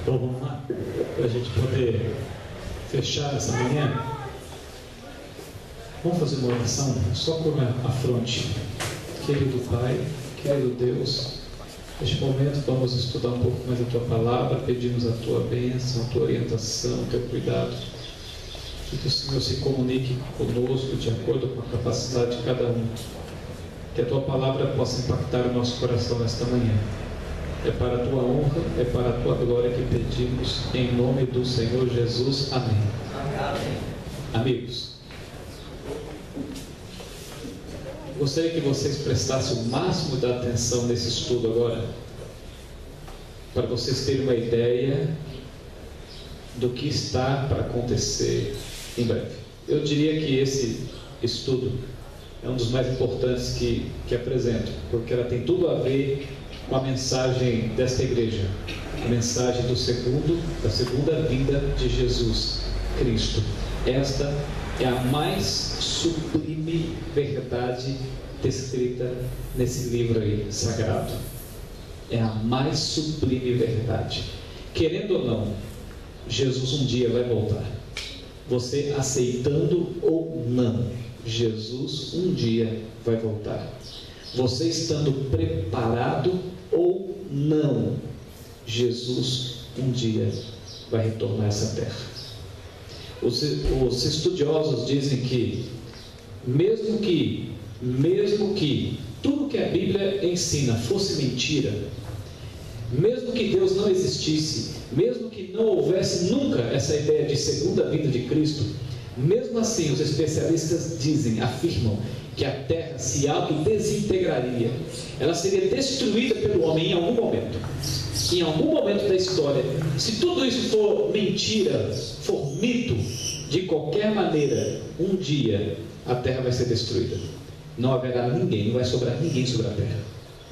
Bom, vamos lá, para a gente poder fechar essa manhã. Vamos fazer uma oração só por a fronte. Querido Pai, querido Deus, neste momento vamos estudar um pouco mais a Tua Palavra, pedimos a Tua bênção, a Tua orientação, o Teu cuidado. Que o Senhor se comunique conosco de acordo com a capacidade de cada um. Que a Tua Palavra possa impactar o nosso coração nesta manhã. É para a Tua honra, é para a Tua glória que pedimos, em nome do Senhor Jesus. Amém. Amém. Amigos, gostaria que vocês prestassem o máximo da atenção nesse estudo agora, para vocês terem uma ideia do que está para acontecer em breve. Eu diria que esse estudo é um dos mais importantes que apresento, porque ela tem tudo a ver com a mensagem desta igreja, a mensagem da segunda vinda de Jesus Cristo. Esta é a mais sublime verdade descrita nesse livro aí, sagrado. É a mais sublime verdade. Querendo ou não, Jesus um dia vai voltar. Você aceitando ou não, Jesus um dia vai voltar. Você estando preparado ou não, Jesus um dia vai retornar a essa terra. Os estudiosos dizem que mesmo que tudo que a Bíblia ensina fosse mentira, mesmo que Deus não existisse, mesmo que não houvesse nunca essa ideia de segunda vinda de Cristo, mesmo assim os especialistas afirmam que a terra se autodesintegraria, ela seria destruída pelo homem em algum momento da história. Se tudo isso for mentira, for mito, de qualquer maneira, um dia a terra vai ser destruída. Não haverá ninguém, não vai sobrar ninguém sobre a terra.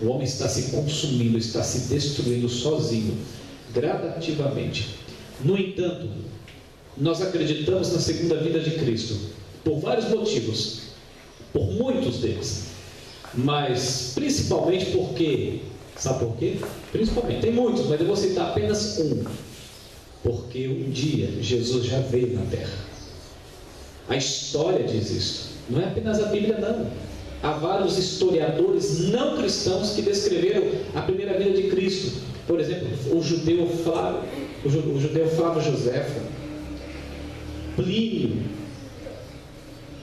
O homem está se consumindo, está se destruindo sozinho, gradativamente. No entanto, nós acreditamos na segunda vinda de Cristo por vários motivos, por muitos deles, mas principalmente porque, sabe por quê? Principalmente, tem muitos, mas eu vou citar apenas um. Porque um dia Jesus já veio na terra. A história diz isso, não é apenas a Bíblia não. Há vários historiadores não cristãos que descreveram a primeira vinda de Cristo. Por exemplo, o judeu Flávio Joséfo, Plínio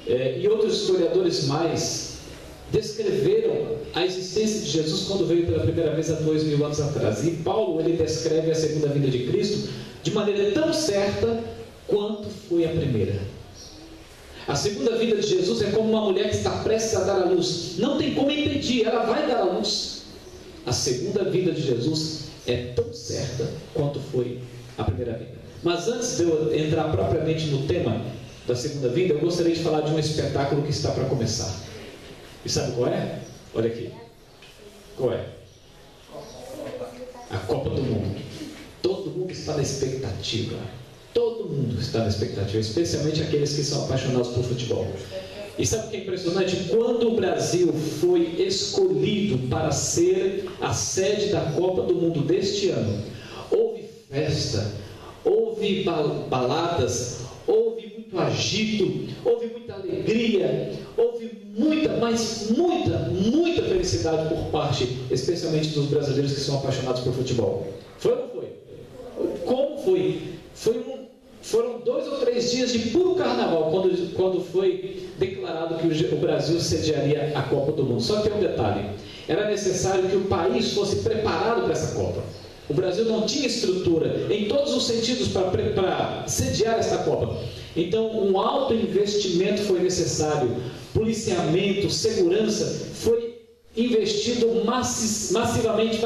e outros historiadores mais descreveram a existência de Jesus quando veio pela primeira vez há 2000 anos atrás. E Paulo, ele descreve a segunda vinda de Cristo de maneira tão certa quanto foi a primeira. A segunda vinda de Jesus é como uma mulher que está prestes a dar à luz. Não tem como impedir, ela vai dar à luz. A segunda vinda de Jesus é tão certa quanto foi a primeira vinda. Mas antes de eu entrar propriamente no tema da segunda vinda, eu gostaria de falar de um espetáculo que está para começar. E sabe qual é? Olha aqui. Qual é? A Copa do Mundo. Todo mundo está na expectativa. Todo mundo está na expectativa, especialmente aqueles que são apaixonados por futebol. E sabe o que é impressionante? Quando o Brasil foi escolhido para ser a sede da Copa do Mundo deste ano, houve festa, houve baladas, houve muito agito, houve muita alegria, houve muita felicidade por parte, especialmente dos brasileiros que são apaixonados por futebol. Foi ou não foi? Como foi? Foram 2 ou 3 dias de puro carnaval quando foi declarado que o Brasil sediaria a Copa do Mundo. Só que tem um detalhe: era necessário que o país fosse preparado para essa Copa. O Brasil não tinha estrutura em todos os sentidos para sediar esta Copa. Então um alto investimento foi necessário, policiamento, segurança, foi investido maciçamente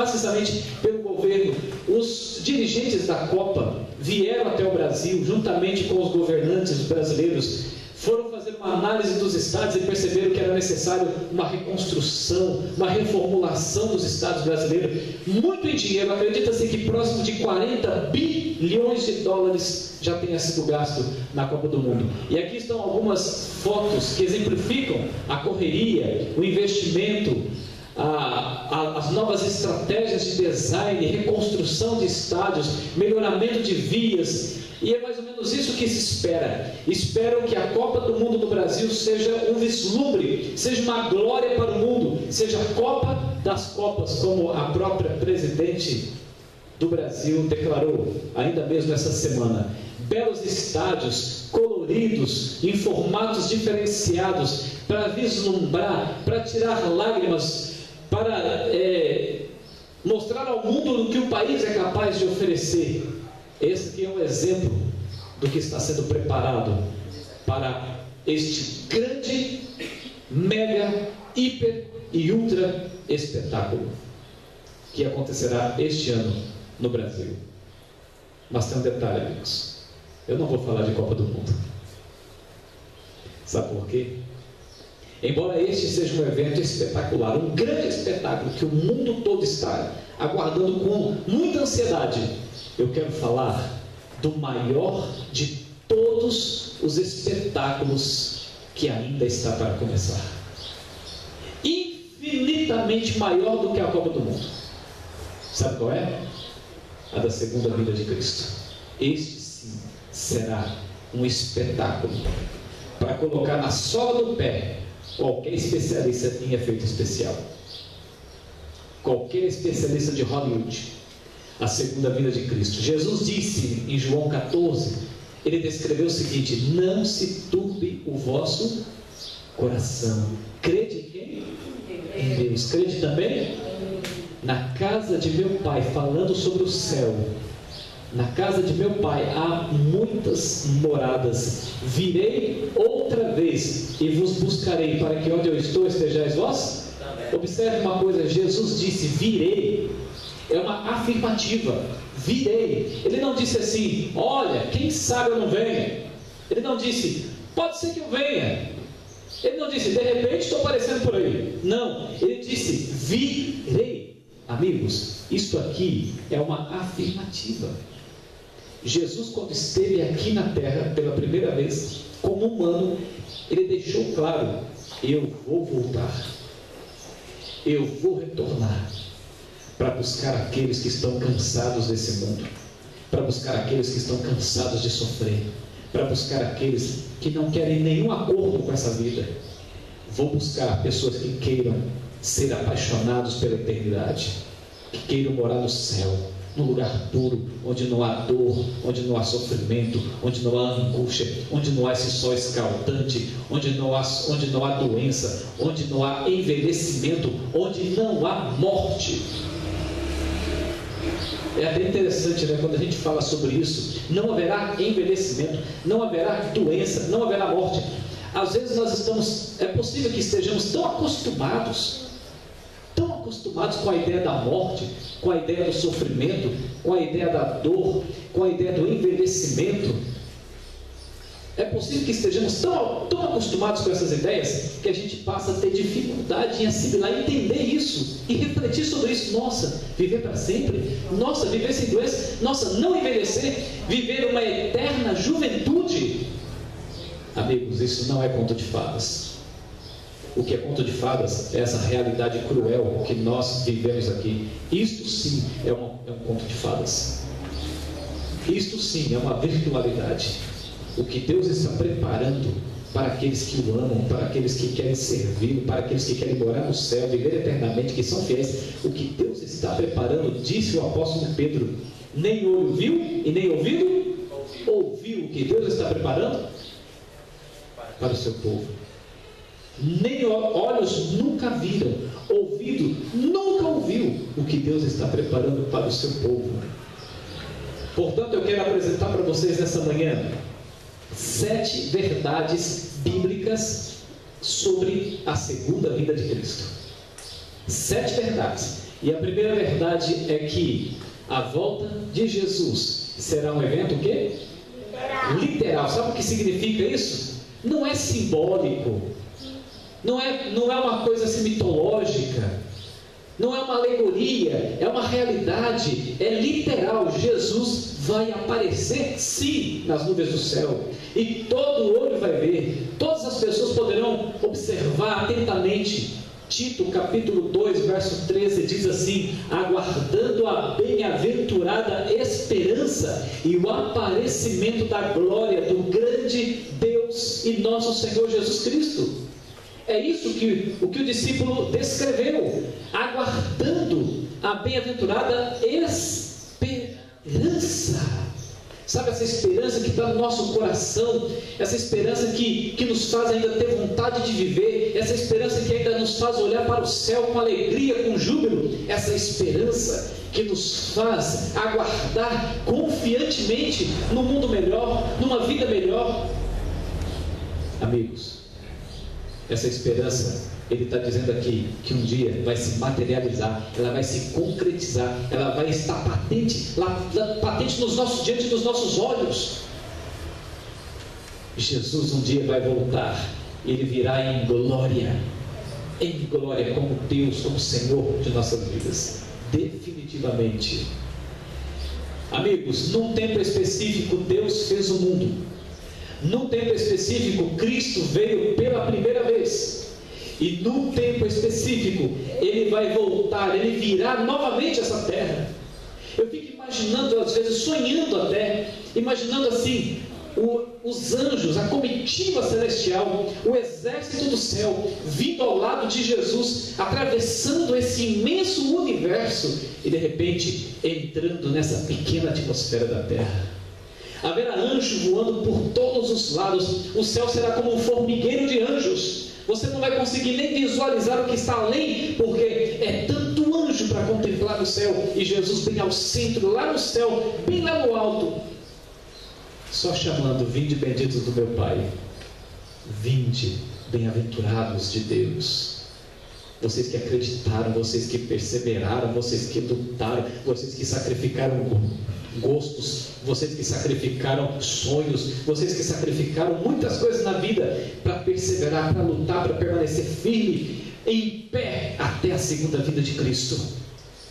pelo governo. Os dirigentes da Copa vieram até o Brasil, juntamente com os governantes brasileiros, foram fazer uma análise dos estados e perceberam que era necessário uma reconstrução, uma reformulação dos estados brasileiros. Muito em dinheiro, acredita-se que próximo de 40 bilhões de dólares já tenha sido gasto na Copa do Mundo. E aqui estão algumas fotos que exemplificam a correria, o investimento, as novas estratégias de design, reconstrução de estádios, melhoramento de vias, e é mais ou menos isso que se espera. Esperam que a Copa do Mundo no Brasil seja um vislumbre, seja uma glória para o mundo, seja a Copa das Copas, como a própria presidente do Brasil declarou, ainda mesmo essa semana. Belos estádios, coloridos, em formatos diferenciados, para vislumbrar, para tirar lágrimas, para mostrar ao mundo o que o país é capaz de oferecer. Esse aqui é um exemplo do que está sendo preparado para este grande, mega, hiper e ultra espetáculo que acontecerá este ano no Brasil. Mas tem um detalhe, amigos. Eu não vou falar de Copa do Mundo. Sabe por quê? Embora este seja um evento espetacular, um grande espetáculo que o mundo todo está aguardando com muita ansiedade, eu quero falar do maior de todos os espetáculos que ainda está para começar. Infinitamente maior do que a Copa do Mundo. Sabe qual é? A da segunda vinda de Cristo. Este sim será um espetáculo para colocar na sola do pé qualquer especialista em efeito especial, qualquer especialista de Hollywood. A segunda vinda de Cristo. Jesus disse em João 14, ele descreveu o seguinte: não se turbe o vosso coração. Crede em quem? Em Deus. Crede também? Na casa de meu Pai, falando sobre o céu, na casa de meu Pai há muitas moradas. Virei outra vez e vos buscarei, para que onde eu estou estejais vós. Observe uma coisa, Jesus disse virei, é uma afirmativa. Virei. Ele não disse assim, olha, quem sabe eu não venha. Ele não disse, pode ser que eu venha. Ele não disse, de repente estou aparecendo por aí. Não, ele disse, virei. Amigos, isso aqui é uma afirmativa. Jesus, quando esteve aqui na terra pela primeira vez, como humano, ele deixou claro, eu vou voltar, eu vou retornar, para buscar aqueles que estão cansados desse mundo, para buscar aqueles que estão cansados de sofrer, para buscar aqueles que não querem nenhum acordo com essa vida. Vou buscar pessoas que queiram ser apaixonados pela eternidade, que queiram morar no céu, num lugar puro, onde não há dor, onde não há sofrimento, onde não há angústia, onde não há esse sol escaldante, onde não há doença, onde não há envelhecimento, onde não há morte. É até interessante, né, quando a gente fala sobre isso. Não haverá envelhecimento, não haverá doença, não haverá morte. Às vezes é possível que estejamos tão acostumados com a ideia da morte, com a ideia do sofrimento, com a ideia da dor, com a ideia do envelhecimento. É possível que estejamos tão acostumados com essas ideias que a gente passa a ter dificuldade em assimilar, entender isso e refletir sobre isso. Nossa, viver para sempre? Nossa, viver sem doença? Nossa, não envelhecer? Viver uma eterna juventude? Amigos, isso não é conto de fadas. O que é conto de fadas é essa realidade cruel que nós vivemos aqui. Isto sim é um conto de fadas. Isto sim é uma virtualidade. O que Deus está preparando para aqueles que o amam, para aqueles que querem servi-lo, para aqueles que querem morar no céu, viver eternamente, que são fiéis. O que Deus está preparando, disse o apóstolo Pedro, nem olho viu e nem ouvido ouviu o que Deus está preparando para o seu povo. Nem olhos nunca viram, ouvido nunca ouviu o que Deus está preparando para o seu povo. Portanto, eu quero apresentar para vocês nessa manhã 7 verdades bíblicas sobre a segunda vinda de Cristo. 7 verdades. E a primeira verdade é que a volta de Jesus será um evento o quê? Literal. Sabe o que significa isso? Não é simbólico. Não é uma coisa assim mitológica. Não é uma alegoria, é uma realidade, é literal. Jesus vai aparecer sim nas nuvens do céu, e todo olho vai ver, todas as pessoas poderão observar atentamente Tito capítulo 2, verso 13 diz assim: aguardando a bem-aventurada esperança e o aparecimento da glória do grande Deus e nosso Senhor Jesus Cristo. É isso que o discípulo descreveu, aguardando a bem-aventurada esperança. Sabe essa esperança que está no nosso coração, essa esperança que nos faz ainda ter vontade de viver, essa esperança que ainda nos faz olhar para o céu com alegria, com júbilo, essa esperança que nos faz aguardar confiantemente no mundo melhor, numa vida melhor. Amigos, essa esperança, ele está dizendo aqui que um dia vai se materializar, ela vai se concretizar, ela vai estar patente, patente diante dos nossos olhos. Jesus um dia vai voltar, ele virá em glória como Deus, como Senhor de nossas vidas, definitivamente. Amigos, num tempo específico Deus fez o mundo, num tempo específico Cristo veio pela primeira vez. E num tempo específico, Ele vai voltar, Ele virá novamente essa terra. Eu fico imaginando, às vezes, sonhando até, imaginando assim, os anjos, a comitiva celestial, o exército do céu, vindo ao lado de Jesus, atravessando esse imenso universo, e de repente, entrando nessa pequena atmosfera da terra. Haverá anjos voando por todos os lados, o céu será como um formigueiro de anjos. Você não vai conseguir nem visualizar o que está além, porque é tanto anjo para contemplar o céu, e Jesus bem ao centro, lá no céu, bem lá no alto, só chamando: vinde benditos do meu Pai, vinde bem-aventurados de Deus. Vocês que acreditaram, vocês que perseveraram, vocês que lutaram, vocês que sacrificaram gostos, vocês que sacrificaram sonhos, vocês que sacrificaram muitas coisas na vida para perseverar, para lutar, para permanecer firme, em pé, até a segunda vinda de Cristo.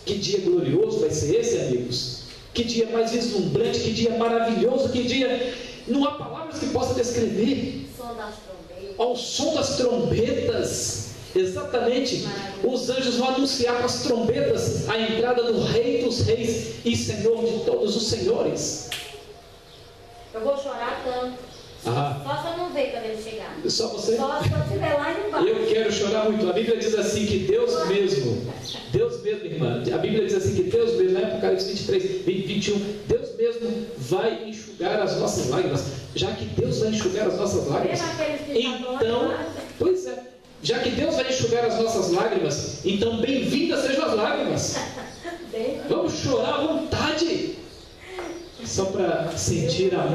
Que dia glorioso vai ser esse, amigos? Que dia mais vislumbrante, que dia maravilhoso, que dia, não há palavras que possam descrever. Ao som das trombetas, exatamente, os anjos vão anunciar com as trombetas a entrada do Rei dos Reis e Senhor de todos os senhores. Eu vou chorar tanto. Só se eu não ver quando ele chegar. Só você? Só se eu estiver lá embaixo. Eu quero chorar muito. A Bíblia diz assim que Deus mesmo, irmã, a Bíblia diz assim que Deus mesmo, na Apocalipse 23, 21, Deus mesmo vai enxugar as nossas lágrimas. Já que Deus vai enxugar as nossas lágrimas, então, pois é, já que Deus vai enxugar as nossas lágrimas, então bem-vindas sejam as lágrimas. Vamos chorar à vontade, só para sentir a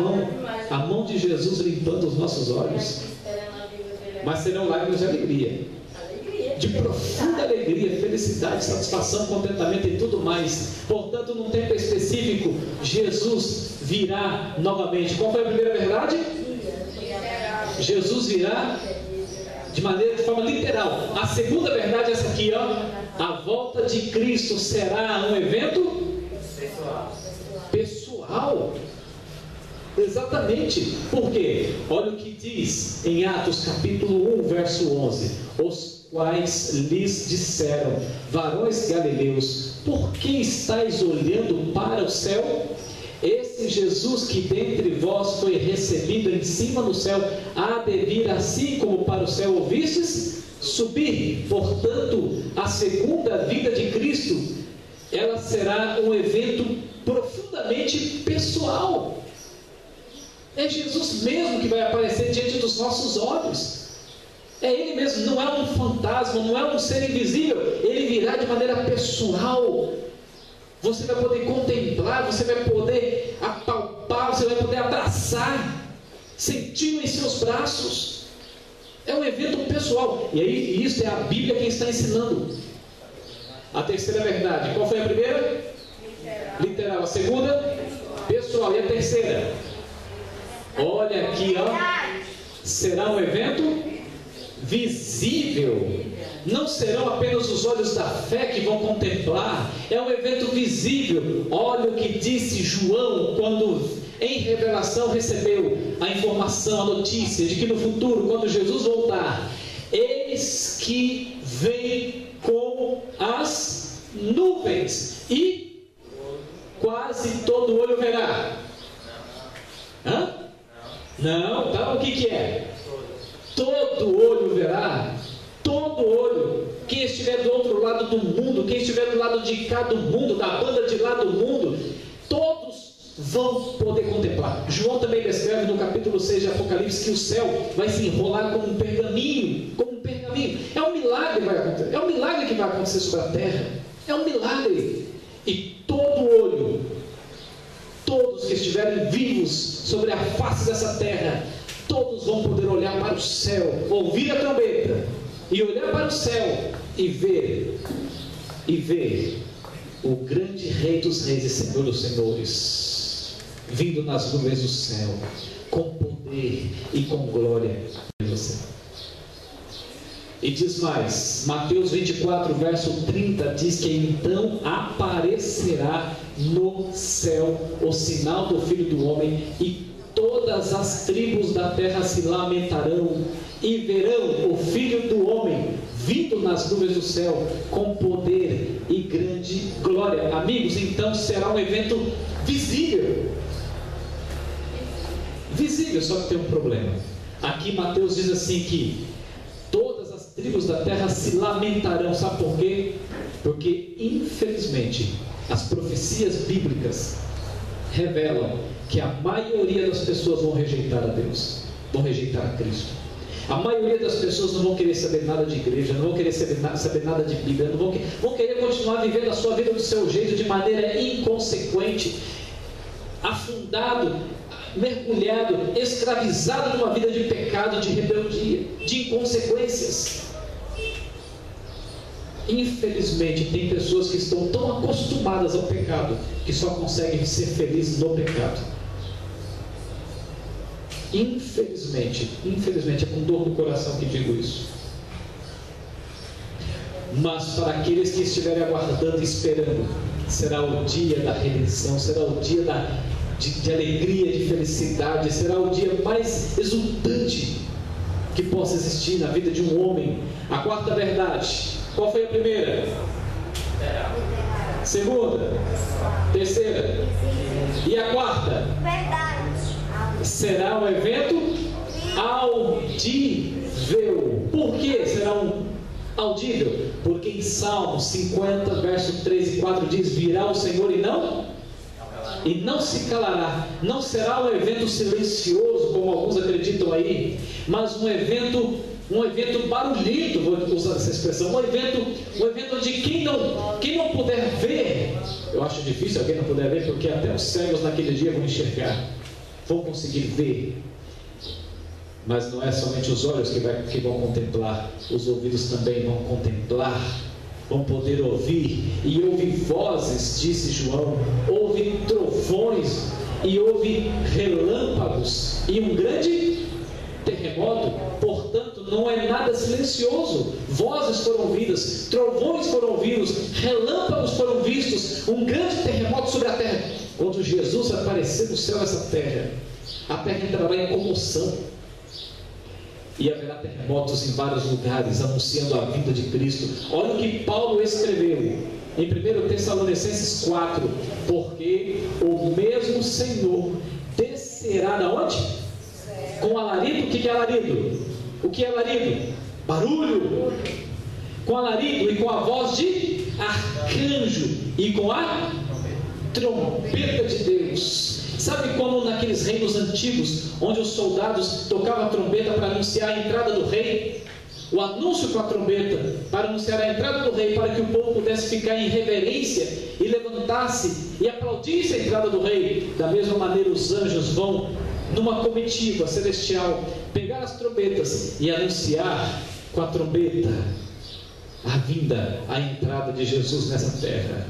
mão de Jesus limpando os nossos olhos. Mas serão lágrimas de alegria, de profunda alegria, felicidade, satisfação, contentamento e tudo mais. Portanto, num tempo específico, Jesus virá novamente. Qual foi a primeira verdade? Jesus virá de forma literal. A segunda verdade é essa aqui, ó. A volta de Cristo será um evento pessoal. Exatamente. Por quê? Olha o que diz em Atos capítulo 1, verso 11. Os quais lhes disseram: varões galileus, por que estáis olhando para o céu? Esse Jesus que dentre vós foi recebido em cima no céu, há de vir assim como para o céu ouvistes subir. Portanto, a segunda vinda de Cristo, ela será um evento profundamente pessoal. É Jesus mesmo que vai aparecer diante dos nossos olhos. É Ele mesmo, não é um fantasma, não é um ser invisível. Ele virá de maneira pessoal. Você vai poder contemplar, você vai poder apalpar, você vai poder abraçar, sentir em seus braços. É um evento pessoal. E aí, isso é a Bíblia quem está ensinando. A terceira verdade, qual foi a primeira? Literal. A segunda? Pessoal. E a terceira? Olha aqui, ó. Será um evento visível. Não serão apenas os olhos da fé que vão contemplar, é um evento visível. Olha o que disse João quando em revelação recebeu a informação, a notícia de que no futuro, quando Jesus voltar, eis que vem todo olho verá, todo olho, quem estiver do outro lado do mundo, quem estiver do lado de cá do mundo, da banda de lá do mundo, todos vão poder contemplar. João também descreve no capítulo 6 de Apocalipse que o céu vai se enrolar como um pergaminho, é um milagre que vai acontecer, é um milagre que vai acontecer sobre a terra, é um milagre, e todo olho, todos que estiverem vivos sobre a face dessa terra, todos vão poder olhar para o céu, ouvir a trombeta, e olhar para o céu, e ver o grande Rei dos Reis e Senhor dos Senhores, vindo nas nuvens do céu, com poder e com glória. E diz mais, Mateus 24, verso 30, diz que então aparecerá no céu o sinal do Filho do Homem, e todas as tribos da terra se lamentarão, e verão o Filho do Homem vindo nas nuvens do céu, com poder e grande glória. Amigos, então será um evento visível, só que tem um problema. Aqui Mateus diz assim que todas as tribos da terra se lamentarão. Sabe por quê? Porque infelizmente as profecias bíblicas revelam que a maioria das pessoas vão rejeitar a Deus, vão rejeitar a Cristo. A maioria das pessoas não vão querer saber nada de igreja, não vão querer saber nada de Bíblia, não vão querer continuar vivendo a sua vida do seu jeito, de maneira inconsequente, afundado, mergulhado, escravizado numa vida de pecado, de rebeldia, de inconsequências. Infelizmente tem pessoas que estão tão acostumadas ao pecado que só conseguem ser felizes no pecado. Infelizmente é com dor no coração que digo isso. Mas para aqueles que estiverem aguardando e esperando, será o dia da redenção, será o dia de alegria, de felicidade, será o dia mais exultante que possa existir na vida de um homem. A quarta verdade, qual foi a primeira? Segunda? Terceira? E a quarta? Verdade. Será um evento audível. Por que será um audível? Porque em Salmos 50, verso 3 e 4 diz: virá o Senhor e não se calará. Não será um evento silencioso, como alguns acreditam aí, mas um evento barulhento, vou usar essa expressão, um evento onde quem não puder ver, eu acho difícil alguém não puder ver, porque até os cegos naquele dia vão enxergar, vão conseguir ver. Mas não é somente os olhos que vão contemplar, os ouvidos também vão contemplar, vão poder ouvir, e ouve vozes, disse João, ouve trovões, e ouve relâmpagos, e um grande terremoto. Portanto, não é nada silencioso. Vozes foram ouvidas, trovões foram ouvidos, relâmpagos foram vistos, um grande terremoto sobre a terra. Quando Jesus aparecer no céu dessa terra, a terra entrará em comoção, e haverá terremotos em vários lugares, anunciando a vinda de Cristo. Olha o que Paulo escreveu em 1 Tessalonicenses 4: porque o mesmo Senhor descerá da onde? Com alarido. O que é alarido? O que é alarido? Barulho. Com alarido e com a voz de arcanjo e com a trombeta de Deus. Sabe como naqueles reinos antigos, onde os soldados tocavam a trombeta para anunciar a entrada do rei? O anúncio com a trombeta para anunciar a entrada do rei, para que o povo pudesse ficar em reverência e levantasse e aplaudisse a entrada do rei. Da mesma maneira os anjos vão numa comitiva celestial pegar as trombetas e anunciar com a trombeta a vinda, a entrada de Jesus nessa terra.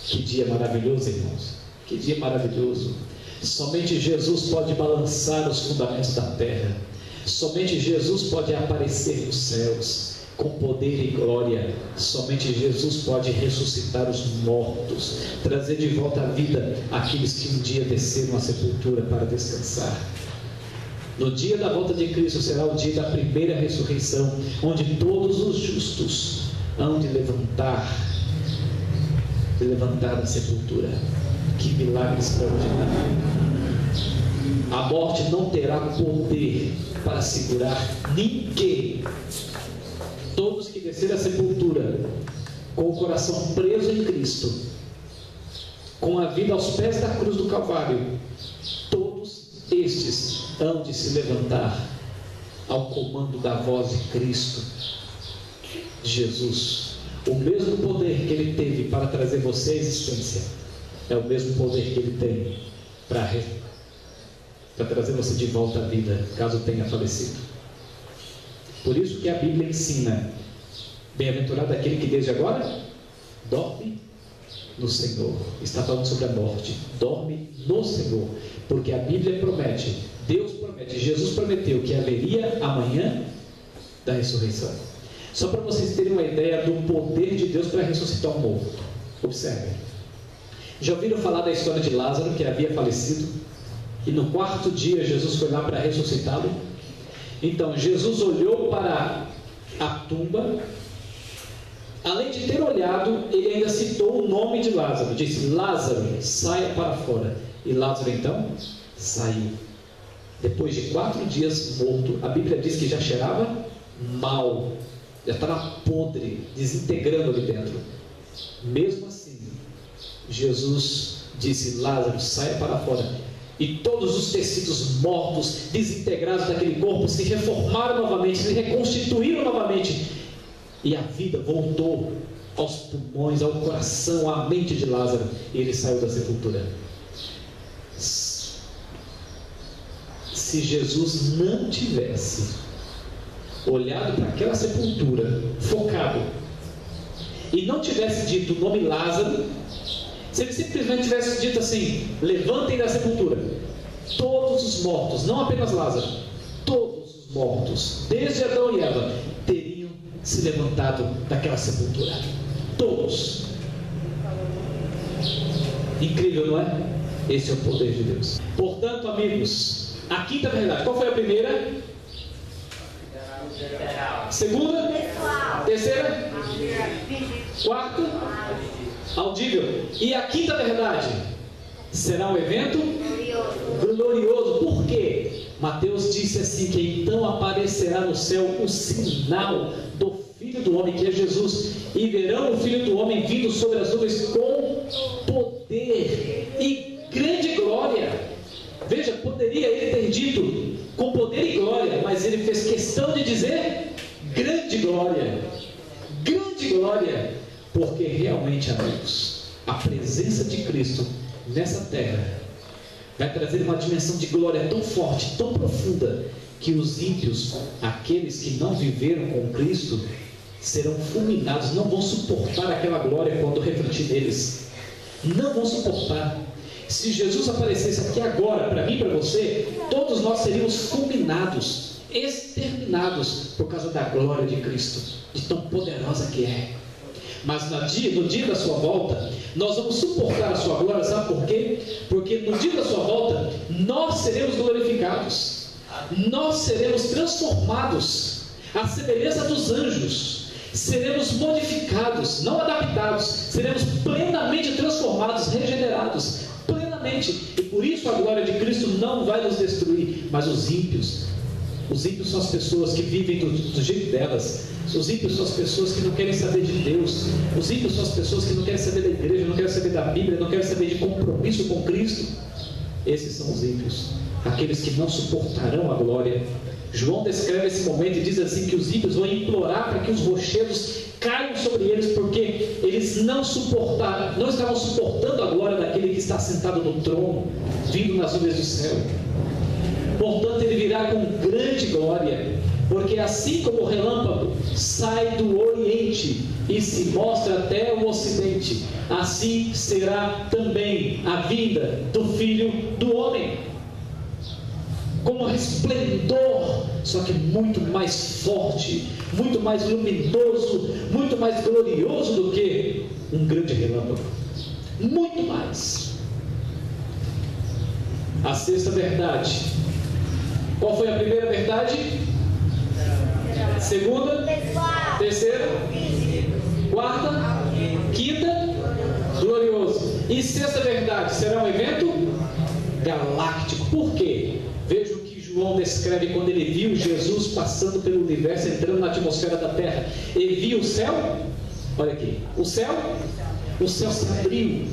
Que dia maravilhoso, irmãos, que dia maravilhoso. Somente Jesus pode balançar os fundamentos da terra, somente Jesus pode aparecer nos céus com poder e glória, somente Jesus pode ressuscitar os mortos, trazer de volta à vida aqueles que um dia desceram à sepultura para descansar. No dia da volta de Cristo será o dia da primeira ressurreição, onde todos os justos hão de levantar da sepultura. Que milagre extraordinário! A morte não terá poder para segurar ninguém. Todos que desceram à sepultura com o coração preso em Cristo, com a vida aos pés da cruz do Calvário, todos estes hão de se levantar ao comando da voz de Cristo, Jesus. O mesmo poder que Ele teve para trazer você à existência é o mesmo poder que Ele tem para trazer você de volta à vida, caso tenha falecido. Por isso que a Bíblia ensina: bem-aventurado aquele que desde agora dorme no Senhor. Está falando sobre a morte. Dorme no Senhor, porque a Bíblia promete, Deus promete, Jesus prometeu que haveria amanhã da ressurreição. Só para vocês terem uma ideia do poder de Deus para ressuscitar o morto. Observe. Já ouviram falar da história de Lázaro, que havia falecido, e no quarto dia Jesus foi lá para ressuscitá-lo? Então Jesus olhou para a tumba. Além de ter olhado, ele ainda citou o nome de Lázaro. Disse: Lázaro, saia para fora. E Lázaro então saiu. Depois de 4 dias morto, a Bíblia diz que já cheirava mal, já estava podre, desintegrando ali dentro. Mesmo assim, Jesus disse: Lázaro, saia para fora. E todos os tecidos mortos, desintegrados daquele corpo, se reformaram novamente, se reconstituíram novamente. E a vida voltou aos pulmões, ao coração, à mente de Lázaro. E ele saiu da sepultura. Se Jesus não tivesse olhado para aquela sepultura, focado, e não tivesse dito o nome Lázaro, se ele simplesmente tivesse dito assim: levantem da sepultura, todos os mortos, não apenas Lázaro, todos os mortos, desde Adão e Eva, teriam se levantado daquela sepultura. Todos. Incrível, não é? Esse é o poder de Deus. Portanto, amigos, a quinta verdade. Qual foi a primeira? Segunda? Terceira? Quarta? Audível. E a quinta verdade? Será um evento glorioso. Por quê? Mateus disse assim: que então aparecerá no céu o sinal do Filho do Homem, que é Jesus, e verão o Filho do Homem vindo sobre as nuvens com poder e grande glória. Veja, poderia ele ter dito com poder e glória, mas ele fez questão de dizer grande glória. Grande glória, porque realmente, amigos, a presença de Cristo nessa terra vai trazer uma dimensão de glória tão forte, tão profunda, que os ímpios, aqueles que não viveram com Cristo, serão fulminados, não vão suportar aquela glória quando refletir neles. Não vão suportar. Se Jesus aparecesse aqui agora, para mim e para você, todos nós seríamos fulminados, exterminados, por causa da glória de Cristo, de tão poderosa que é. Mas no dia da sua volta, nós vamos suportar a sua glória. Sabe por quê? Porque no dia da sua volta, nós seremos glorificados, nós seremos transformados à semelhança dos anjos, seremos modificados, não adaptados, seremos plenamente transformados, regenerados, plenamente. E por isso a glória de Cristo não vai nos destruir. Mas os ímpios são as pessoas que vivem do jeito delas. Os ímpios são as pessoas que não querem saber de Deus. Os ímpios são as pessoas que não querem saber da igreja, não querem saber da Bíblia, não querem saber de compromisso com Cristo. Esses são os ímpios, aqueles que não suportarão a glória. João descreve esse momento e diz assim que os ímpios vão implorar para que os rochedos caiam sobre eles, porque eles não estavam suportando a glória daquele que está sentado no trono, vindo nas nuvens do céu. Portanto, ele virá com grande glória, porque assim como o relâmpago sai do oriente e se mostra até o ocidente, assim será também a vinda do Filho do Homem, como resplendor, só que muito mais forte, muito mais luminoso, muito mais glorioso do que um grande relâmpago. Muito mais. A sexta verdade. Qual foi a primeira verdade? Segunda? Terceira? Quarta? Quinta? Glorioso. E sexta verdade, será um evento galáctico. Por quê? Veja o que João descreve quando ele viu Jesus passando pelo universo, entrando na atmosfera da Terra. Ele viu o céu, olha aqui, o céu se abriu.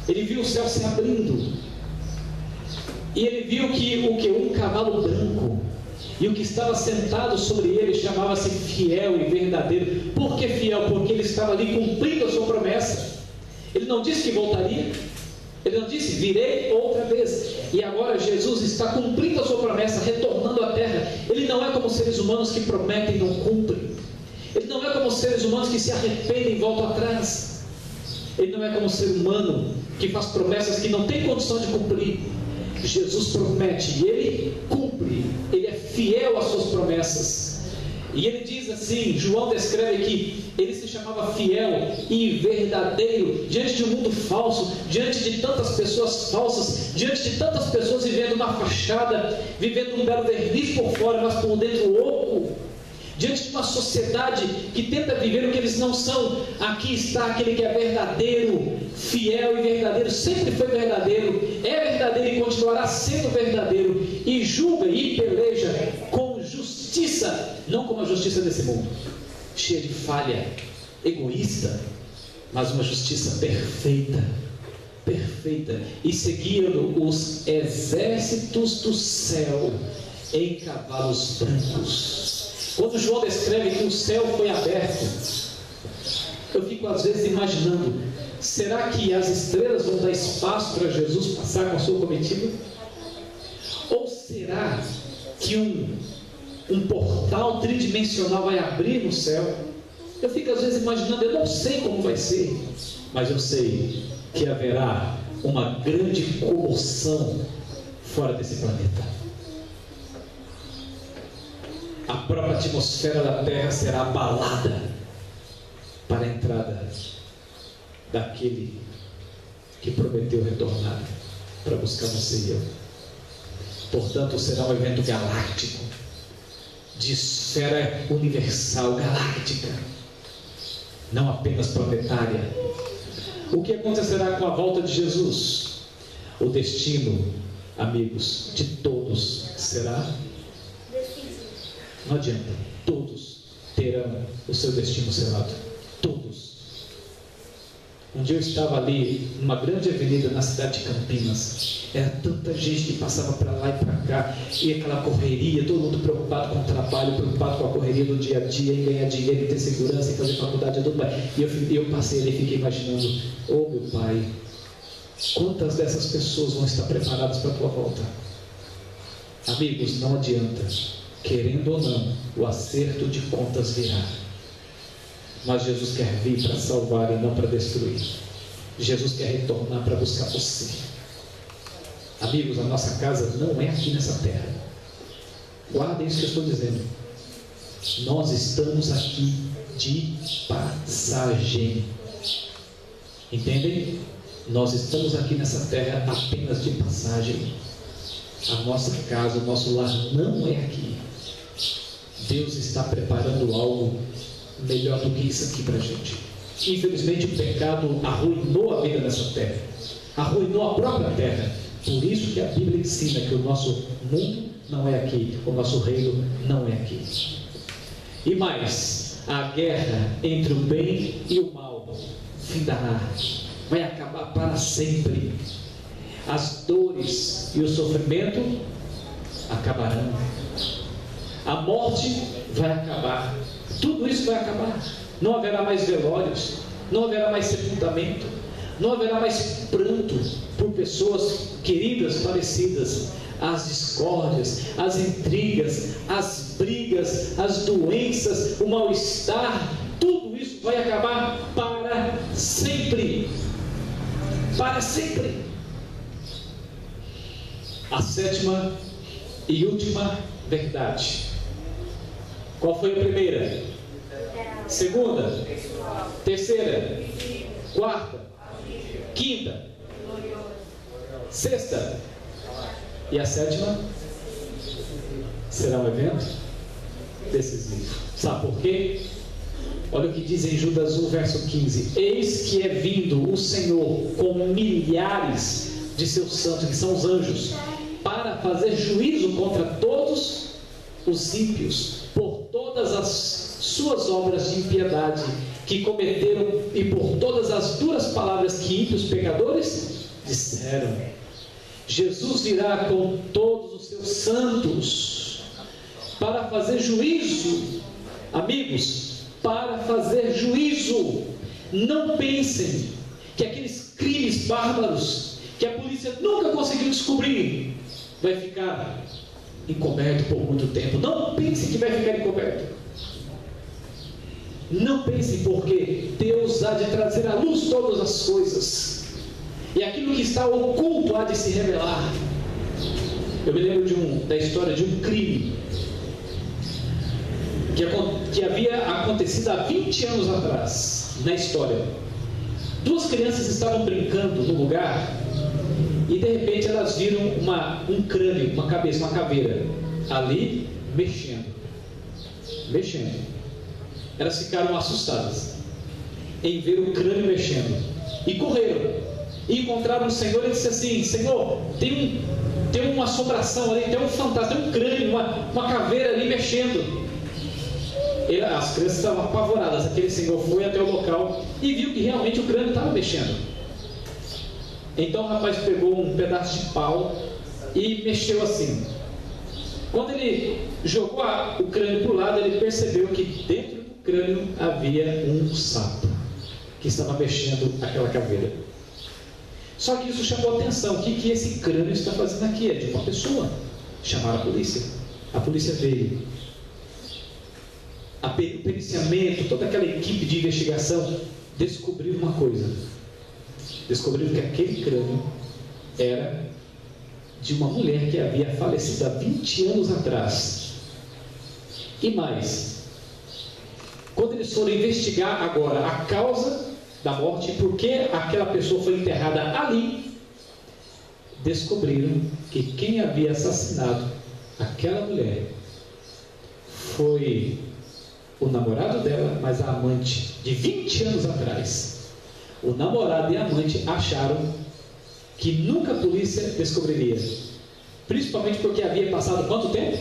Ele viu o céu se abrindo. E ele viu que um cavalo branco. E o que estava sentado sobre ele chamava-se Fiel e Verdadeiro. Por que fiel? Porque ele estava ali cumprindo a sua promessa. Ele não disse que voltaria. Ele não disse, virei outra vez. E agora Jesus está cumprindo a sua promessa, retornando à terra. Ele não é como os seres humanos que prometem e não cumprem. Ele não é como os seres humanos que se arrependem e voltam atrás. Ele não é como o ser humano que faz promessas que não tem condição de cumprir. Jesus promete e ele cumpre. Ele é fiel às suas promessas. E ele diz assim, João descreve que ele se chamava fiel e verdadeiro diante de um mundo falso, diante de tantas pessoas falsas, diante de tantas pessoas vivendo uma fachada, vivendo um belo verniz por fora, mas por dentro oco, diante de uma sociedade que tenta viver o que eles não são. Aqui está aquele que é verdadeiro, fiel e verdadeiro, sempre foi verdadeiro, é verdadeiro e continuará sendo verdadeiro, e julga e peleja com justiça, não como a justiça desse mundo, cheia de falha, egoísta, mas uma justiça perfeita, e seguindo os exércitos do céu em cavalos brancos. Quando João descreve que o céu foi aberto, eu fico às vezes imaginando, será que as estrelas vão dar espaço para Jesus passar com a sua comitiva? Ou será que um portal tridimensional vai abrir no céu? Eu fico às vezes imaginando, eu não sei como vai ser, mas eu sei que haverá uma grande comoção fora desse planeta. A própria atmosfera da Terra será abalada para a entrada daquele que prometeu retornar para buscar você e eu. Portanto, será um evento galáctico, de esfera universal, galáctica, não apenas planetária. O que acontecerá com a volta de Jesus? O destino, amigos, de todos será... Não adianta, todos terão o seu destino selado, todos. Um dia eu estava ali, numa grande avenida na cidade de Campinas, era tanta gente que passava para lá e para cá, e aquela correria, todo mundo preocupado com o trabalho, preocupado com a correria do dia a dia, em ganhar dinheiro, em ter segurança, em fazer faculdade, tudo mais. E eu passei ali e fiquei imaginando, oh meu Pai, quantas dessas pessoas vão estar preparadas para a tua volta? Amigos, não adianta. Querendo ou não, o acerto de contas virá. Mas Jesus quer vir para salvar e não para destruir. Jesus quer retornar para buscar você. Amigos, a nossa casa não é aqui nessa terra. Guardem isso que eu estou dizendo. Nós estamos aqui de passagem. Entendem? Nós estamos aqui nessa terra apenas de passagem. A nossa casa, o nosso lar não é aqui. Deus está preparando algo melhor do que isso aqui para a gente. Infelizmente o pecado arruinou a vida nessa terra, arruinou a própria terra. Por isso que a Bíblia ensina que o nosso mundo não é aqui, o nosso reino não é aqui. E mais, a guerra entre o bem e o mal findará, vai acabar para sempre. As dores e o sofrimento acabarão. A morte vai acabar. Tudo isso vai acabar. Não haverá mais velórios, não haverá mais sepultamento, não haverá mais pranto por pessoas queridas, falecidas. As discórdias, as intrigas, as brigas, as doenças, o mal-estar, tudo isso vai acabar para sempre. Para sempre. A sétima e última verdade. Qual foi a primeira? Segunda? Terceira? Quarta? Quinta? Sexta? E a sétima? Será um evento decisivo. Sabe por quê? Olha o que diz em Judas 1, verso 15: Eis que é vindo o Senhor com milhares de seus santos, que são os anjos, para fazer juízo contra todos os ímpios, por todas as suas obras de impiedade que cometeram e por todas as duras palavras que ímpios pecadores disseram. Jesus virá com todos os seus santos para fazer juízo, amigos, para fazer juízo. Não pensem que aqueles crimes bárbaros que a polícia nunca conseguiu descobrir vai ficar encoberto por muito tempo. Não pensem que vai ficar encoberto. Não pensem, porque Deus há de trazer à luz todas as coisas, e aquilo que está oculto há de se revelar. Eu me lembro da história de um crime que havia acontecido há 20 anos atrás, na história. Duas crianças estavam brincando no lugar, e de repente elas viram um crânio, uma cabeça, uma caveira, ali mexendo. Elas ficaram assustadas em ver o crânio mexendo, e correram, e encontraram o Senhor e disse assim: Senhor, tem uma assombração ali, tem um fantasma, tem um crânio, uma caveira ali mexendo. As crianças estavam apavoradas. Aquele senhor foi até o local e viu que realmente o crânio estava mexendo. Então o rapaz pegou um pedaço de pau e mexeu assim. Quando ele jogou o crânio para o lado, ele percebeu que dentro do crânio havia um sapo que estava mexendo aquela caveira. Só que isso chamou a atenção. O que esse crânio está fazendo aqui? É de uma pessoa. Chamaram a polícia. A polícia veio. O periciamento, toda aquela equipe de investigação descobriu uma coisa. Descobriram que aquele crânio era de uma mulher que havia falecido há 20 anos atrás. E mais, quando eles foram investigar agora a causa da morte, por que aquela pessoa foi enterrada ali, descobriram que quem havia assassinado aquela mulher foi o namorado dela, mas a amante de 20 anos atrás. O namorado e a amante acharam que nunca a polícia descobriria, principalmente porque havia passado quanto tempo?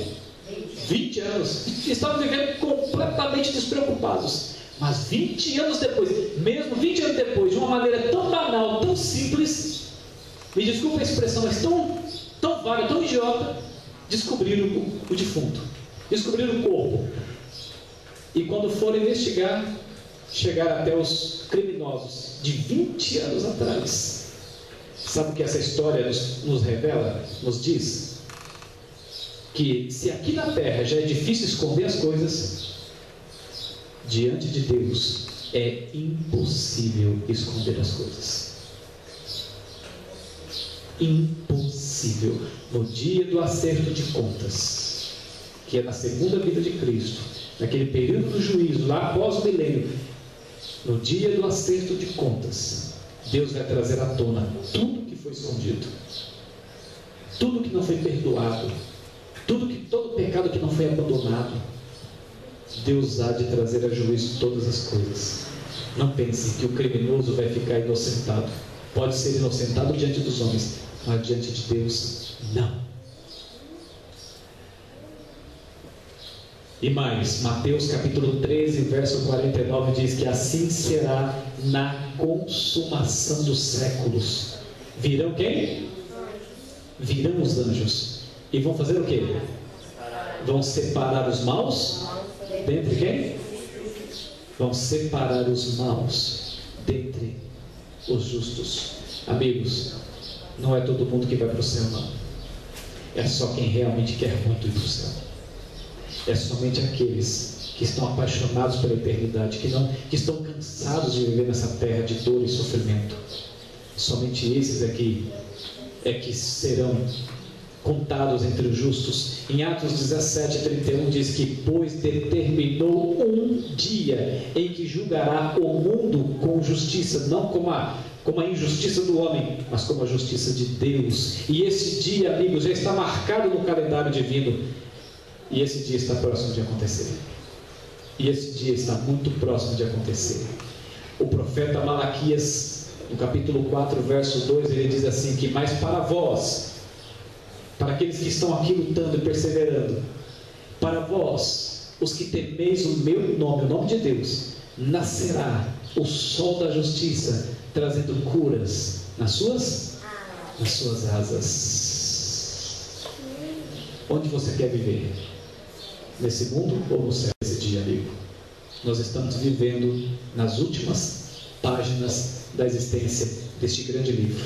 20 anos. Estavam vivendo completamente despreocupados. Mas 20 anos depois, mesmo 20 anos depois, de uma maneira tão banal, tão simples, me desculpa a expressão, mas tão vaga, tão idiota, descobriram o defunto, descobriram o corpo. E quando foram investigar, chegaram até os criminosos de 20 anos atrás. Sabe o que essa história nos revela? Nos diz que se aqui na terra já é difícil esconder as coisas, diante de Deus é impossível esconder as coisas. Impossível. No dia do acerto de contas, que é na segunda vinda de Cristo, naquele período do juízo, lá após o milênio, no dia do acerto de contas, Deus vai trazer à tona tudo que foi escondido, tudo que não foi perdoado, todo pecado que não foi abandonado. Deus há de trazer a juízo todas as coisas. Não pense que o criminoso vai ficar inocentado. Pode ser inocentado diante dos homens, mas diante de Deus, não. E mais, Mateus capítulo 13, verso 49 diz que assim será na consumação dos séculos. Virão quem? Virão os anjos. E vão fazer o quê? Vão separar os maus dentre quem? Vão separar os maus dentre os justos. Amigos, não é todo mundo que vai para o céu, não. É só quem realmente quer muito ir para o céu. É somente aqueles que estão apaixonados pela eternidade, que estão cansados de viver nessa terra de dor e sofrimento. Somente esses aqui é que serão contados entre os justos. Em Atos 17:31 diz que pois determinou um dia em que julgará o mundo com justiça, não como a injustiça do homem, mas como a justiça de Deus. E esse dia, amigos, já está marcado no calendário divino. E esse dia está próximo de acontecer. E esse dia está muito próximo de acontecer. O profeta Malaquias No capítulo 4, verso 2, ele diz assim que: mas para vós, para aqueles que estão aqui lutando e perseverando, para vós, os que temeis o meu nome, o nome de Deus, nascerá o sol da justiça, trazendo curas nas suas asas. Onde você quer viver? Nesse mundo ou no céu? Esse dia, amigo, nós estamos vivendo nas últimas páginas da existência deste grande livro.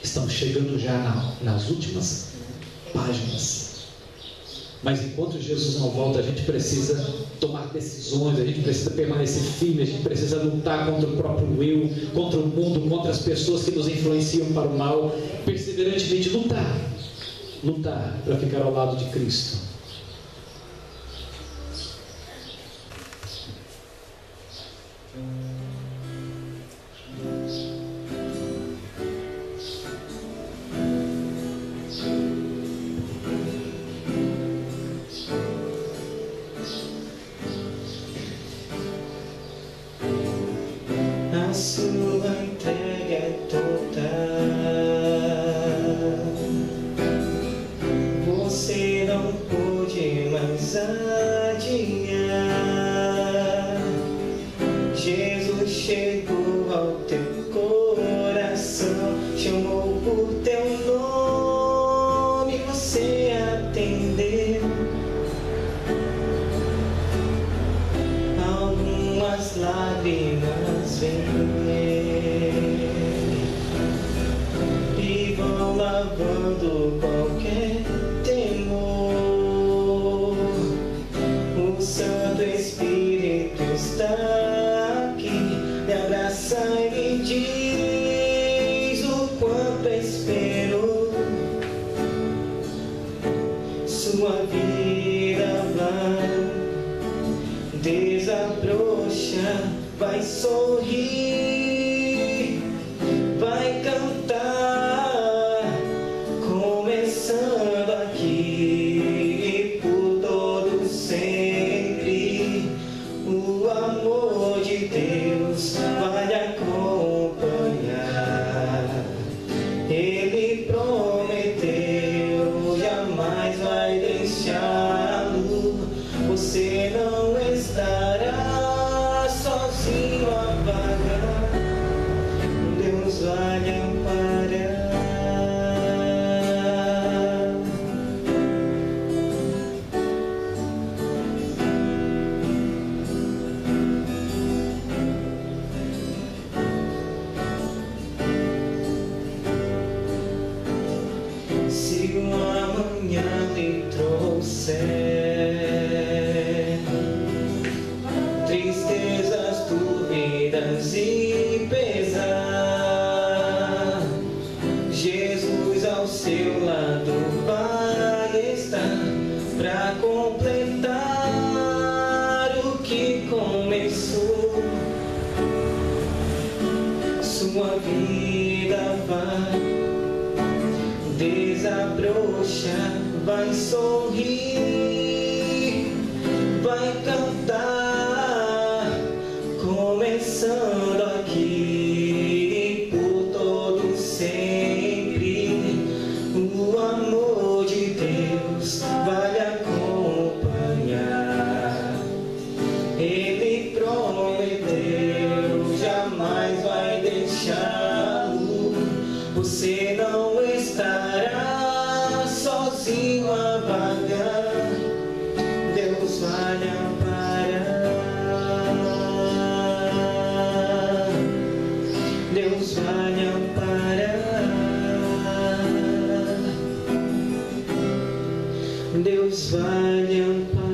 Estamos chegando já nas últimas páginas. Mas enquanto Jesus não volta, a gente precisa tomar decisões, a gente precisa permanecer firme, a gente precisa lutar contra o próprio eu, contra o mundo, contra as pessoas que nos influenciam para o mal, perseverantemente lutar para ficar ao lado de Cristo. Deus vai lhe amparar.